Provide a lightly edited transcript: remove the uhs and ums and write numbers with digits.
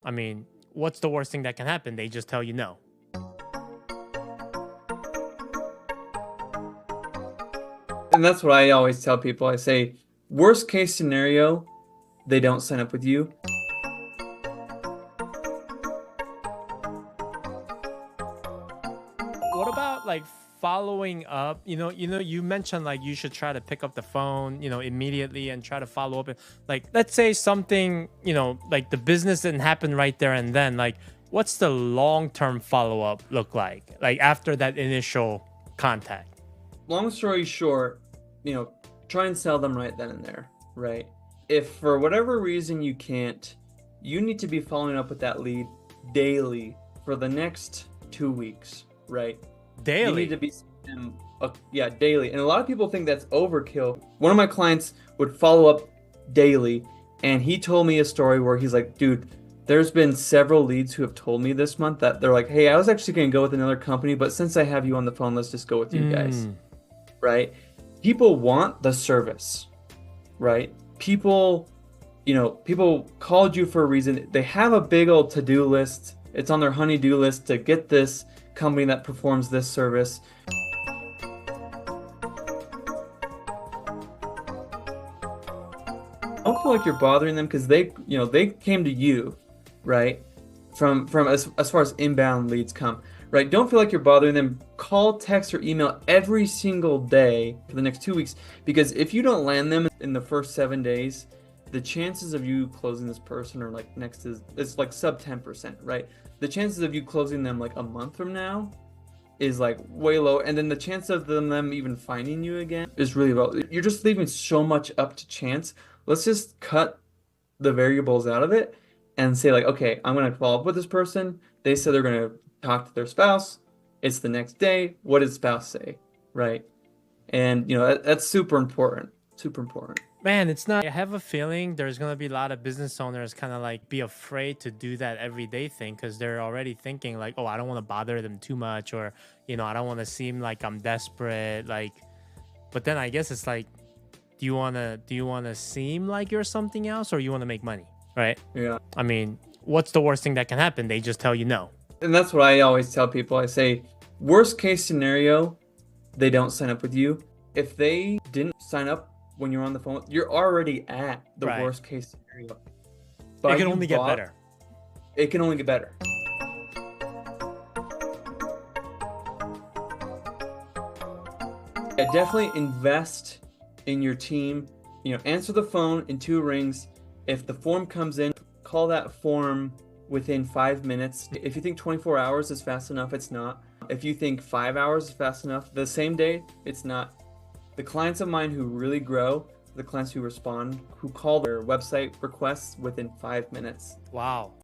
I mean, what's the worst thing that can happen? They just tell you no. And that's what I always tell people. I say, worst case scenario, they don't sign up with you. What about like following up? You mentioned like you should try to pick up the phone, immediately and try to follow up. Like, let's say something, like the business didn't happen right there and then. Like, what's the long-term follow-up look like? Like after that initial contact? Long story short, try and sell them right then and there, right? If for whatever reason you can't, you need to be following up with that lead daily for the next 2 weeks, right? You need Daily. to be daily. And a lot of people think that's overkill. One of my clients would follow up daily, and he told me a story where he's like, dude, there's been several leads who have told me this month that they're like, hey, I was actually going to go with another company, but since I have you on the phone, let's just go with you guys, right? People want the service, right? People called you for a reason. They have a big old to-do list. It's on their honey-do list to get this company that performs this service. Don't feel like you're bothering them because they came to you, right? From as far as inbound leads come, right? Don't feel like you're bothering them. Call, text, or email every single day for the next 2 weeks, because if you don't land them in the first 7 days, the chances of you closing this person are like it's like sub 10%, right? The chances of you closing them like a month from now is like way low, and then the chance of them even finding you again is really low. You're just leaving so much up to chance. Let's just cut the variables out of it and say like, okay, I'm gonna follow up with this person. They said they're gonna talk to their spouse. It's the next day. What did spouse say, right? And that's super important. Super important. Man, it's not. I have a feeling there's going to be a lot of business owners kind of like be afraid to do that everyday thing because they're already thinking like, oh, I don't want to bother them too much, or, I don't want to seem like I'm desperate. Like, but then I guess it's like, do you want to seem like you're something else, or you want to make money? Right. Yeah. I mean, what's the worst thing that can happen? They just tell you no. And that's what I always tell people. I say, worst case scenario, they don't sign up with you. If they didn't sign up when you're on the phone, you're already at the Right. worst case scenario. It can only get better. It can only get better. Yeah, definitely invest in your team. Answer the phone in 2 rings. If the form comes in, call that form within 5 minutes. If you think 24 hours is fast enough, it's not. If you think 5 hours is fast enough, the same day, it's not. The clients of mine who really grow, the clients who respond, who call their website requests within 5 minutes. Wow.